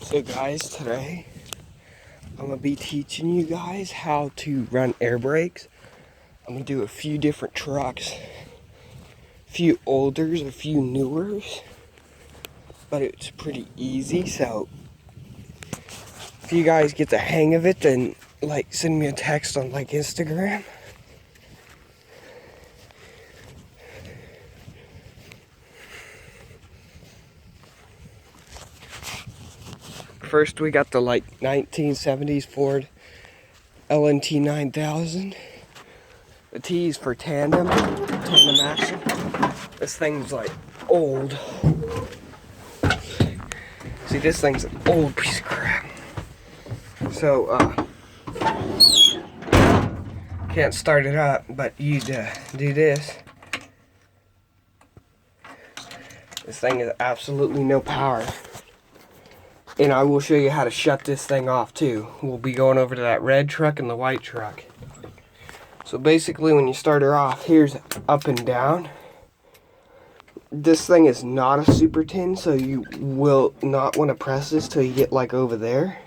So guys, today I'm going to be teaching you guys how to run air brakes. I'm going to do a few different trucks, a few olders, a few newers, but it's pretty easy. So if you guys get the hang of it, then send me a text on Instagram. First, we got the 1970s Ford LNT 9000. The T is for tandem action. This thing's old. See, this thing's an old piece of crap. So, can't start it up, but you do this. This thing is absolutely no power. And I will show you how to shut this thing off too. We'll be going over to that red truck and the white truck. So basically when you start her off, here's up and down. This thing is not a super tin, so you will not want to press this till you get over there.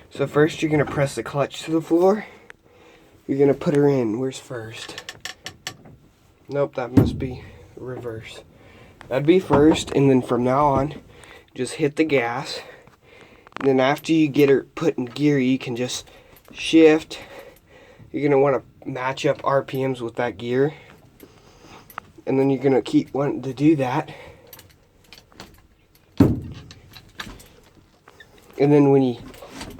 So first you're going to press the clutch to the floor. You're going to put her in. Where's first? Nope, that must be reverse. That'd be first, and then from now on, just hit the gas. And then after you get her put in gear, you can just shift. You're going to want to match up RPMs with that gear. And then you're going to keep wanting to do that. And then when you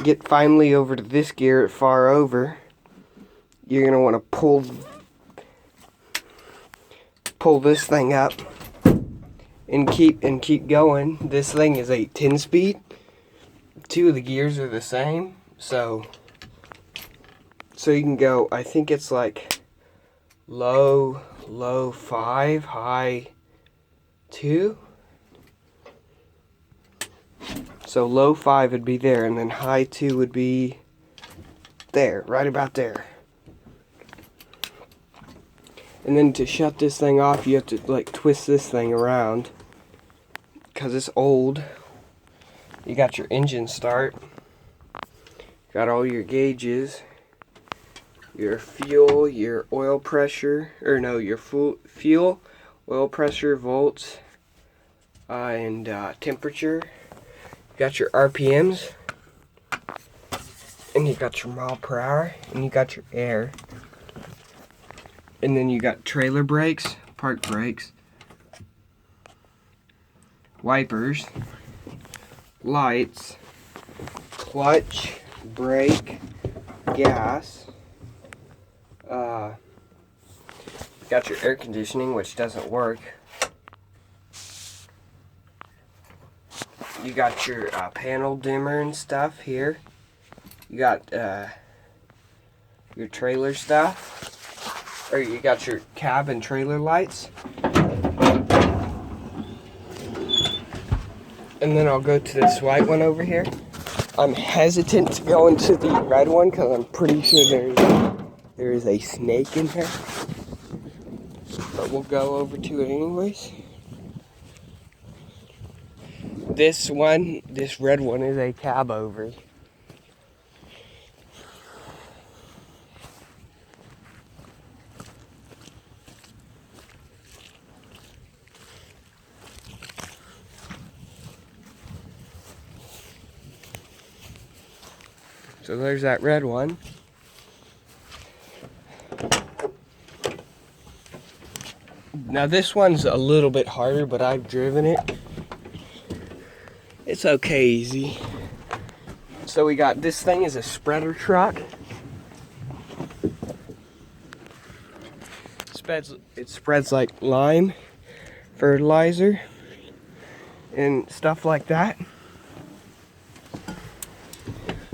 get finally over to this gear, far over, you're going to want to pull this thing up. And keep going. This thing is a 10-speed. Two of the gears are the same, so you can go. I think it's low 5, high 2. So low 5 would be there, and then high 2 would be there, right about there. And then to shut this thing off, you have to twist this thing around. Because it's old. You got your engine start. Got all your gauges. Your fuel, your oil pressure. Your fuel, oil pressure, volts, and temperature. Got your RPMs. And you got your mile per hour. And you got your air. And then you got trailer brakes, park brakes, wipers, lights, clutch, brake, gas. Got your air conditioning, which doesn't work. You got your panel dimmer and stuff here. You got your trailer stuff. Or you got your cab and trailer lights. And then I'll go to this white one over here. I'm hesitant to go into the red one because I'm pretty sure there is a snake in here. But we'll go over to it anyways. This red one is a cab over. So there's that red one. Now this one's a little bit harder, but I've driven it. It's okay easy. So we got, this thing is a spreader truck. It spreads like lime, fertilizer, and stuff like that.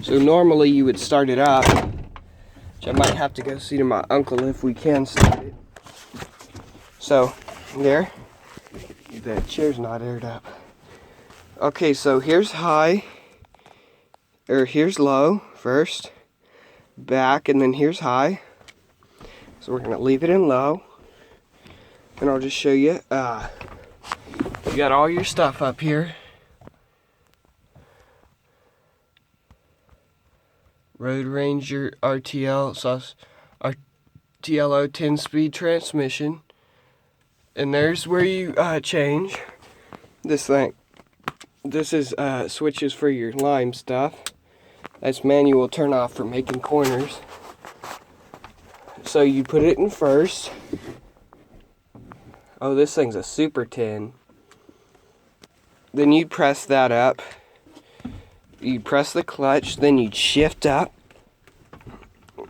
So normally you would start it up, which I might have to go see to my uncle if we can start it. So, there. The chair's not aired up. Okay, so here's high, here's low first, back, and then here's high. So we're gonna leave it in low. And I'll just show you. You got all your stuff up here. Road Ranger RTLO 10-speed transmission. And there's where you change this thing. This is switches for your lime stuff. That's manual turn off for making corners. So you put it in first. Oh, this thing's a Super 10. Then you'd press that up. You'd press the clutch, then you'd shift up.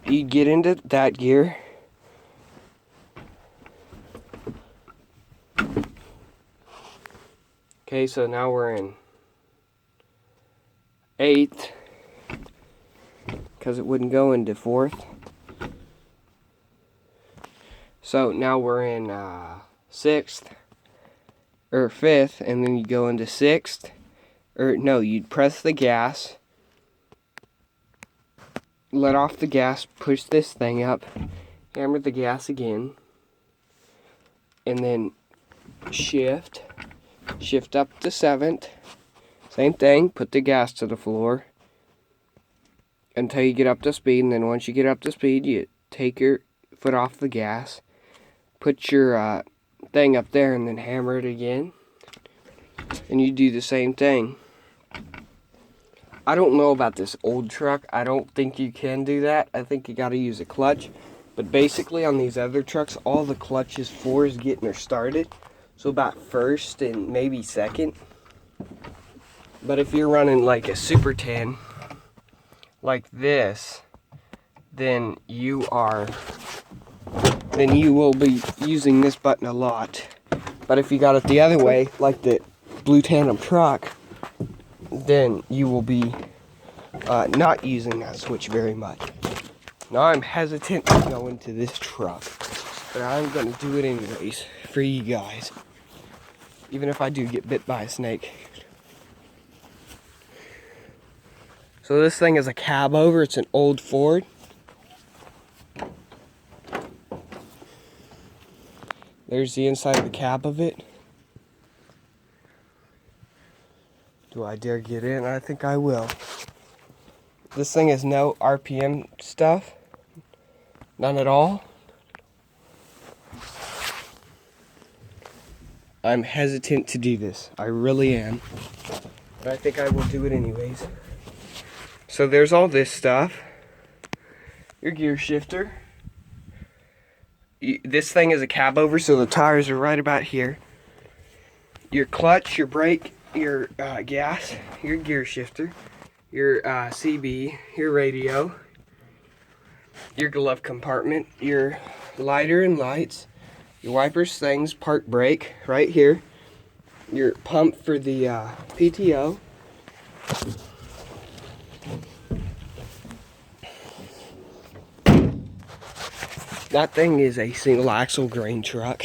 You'd get into that gear. Okay, so now we're in 8th, because it wouldn't go into 4th. So now we're in 6th, or 5th, and then you go into 6th. Or no, you'd press the gas, let off the gas, push this thing up, hammer the gas again, and then shift up to 7th. Same thing, put the gas to the floor until you get up to speed, and then once you get up to speed, you take your foot off the gas, put your thing up there, and then hammer it again, and you do the same thing. I don't know about this old truck. I don't think you can do that. I think you got to use a clutch. But basically on these other trucks, all the clutch is for is getting her started. So about 1st and maybe 2nd. But if you're running like a Super 10, like this, then you will be using this button a lot. But if you got it the other way, like the blue tandem truck, then you will be not using that switch very much. Now I'm hesitant to go into this truck, but I'm going to do it anyways for you guys, even if I do get bit by a snake. So this thing is a cab over. It's an old Ford. There's the inside of the cab of it. Do I dare get in? I think I will. This thing has no RPM stuff. None at all. I'm hesitant to do this. I really am. But I think I will do it anyways. So there's all this stuff. Your gear shifter. This thing is a cab over, so the tires are right about here. Your clutch, your brake, your gas, your gear shifter, your CB, your radio, your glove compartment, your lighter and lights, your wipers, things, park brake right here, your pump for the PTO, that thing is a single axle grain truck,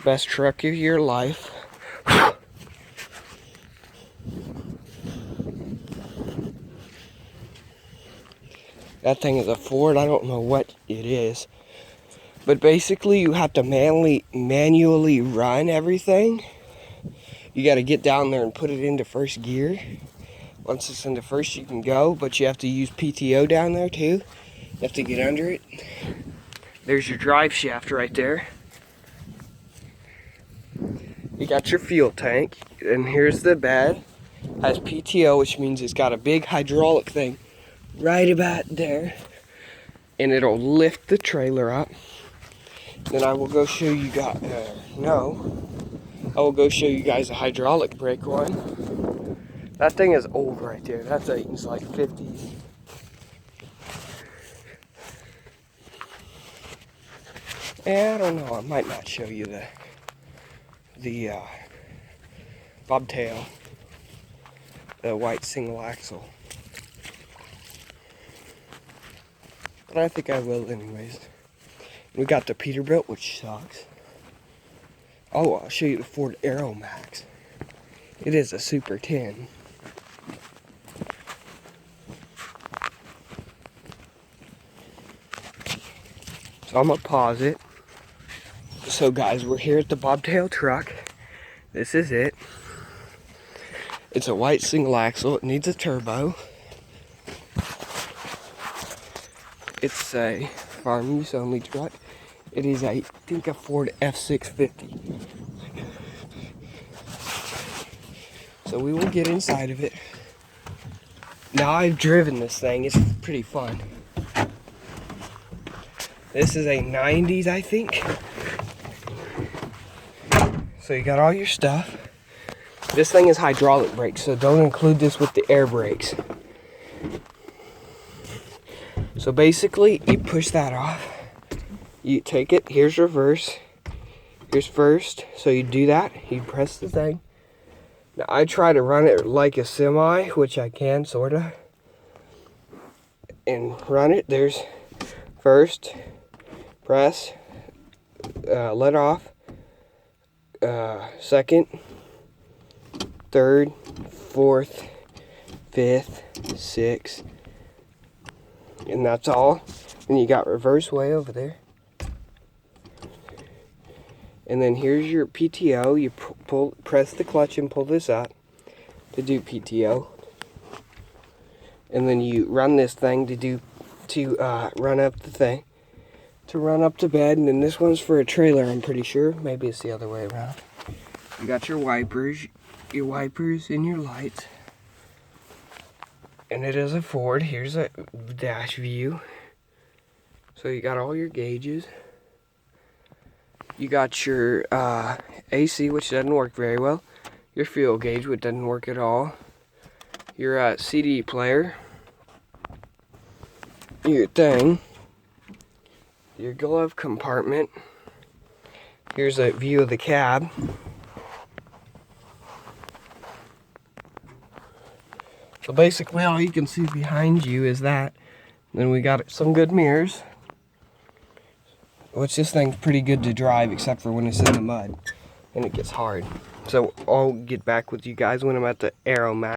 best truck of your life. That thing is a Ford. I don't know what it is. But basically, you have to manually run everything. You got to get down there and put it into first gear. Once it's into first, you can go. But you have to use PTO down there, too. You have to get under it. There's your drive shaft right there. You got your fuel tank. And here's the bed. Has PTO, which means it's got a big hydraulic thing right about there, and it'll lift the trailer up. Then I will go show you guys. I will go show you guys a hydraulic brake one. That thing is old right there. That's it's like 50s. And I don't know. I might not show you the bobtail, the white single axle. But I think I will anyways. We got the Peterbilt, which sucks. Oh, I'll show you the Ford Aero Max. It is a Super 10. So I'm gonna pause it. So guys, we're here at the bobtail truck. This is it. It's a white single axle. It needs a turbo. It's a farm use only truck. It is I think a Ford F650. So we will get inside of it. Now I've driven this thing, it's pretty fun. This is a 90s, I think. So you got all your stuff. This thing is hydraulic brakes, so don't include this with the air brakes. So basically, you push that off. You take it, here's reverse, here's first. So you do that, you press the thing. Now I try to run it like a semi, which I can, sorta. And run it, there's first, press, let off, second, third, fourth, fifth, sixth, and that's all. And you got reverse way over there. And then here's your PTO. You press the clutch and pull this up to do PTO. And then you run this thing to run up the thing, to run up to bed. And then this one's for a trailer, I'm pretty sure. Maybe it's the other way around. You got your wipers and your lights. And it is a Ford. Here's a dash view. So you got all your gauges. You got your AC, which doesn't work very well. Your fuel gauge, which doesn't work at all. Your CD player. Your thing. Your glove compartment. Here's a view of the cab. So basically all you can see behind you is that. Then we got some good mirrors. Which this thing's pretty good to drive except for when it's in the mud and it gets hard. So I'll get back with you guys when I'm at the Aero Max.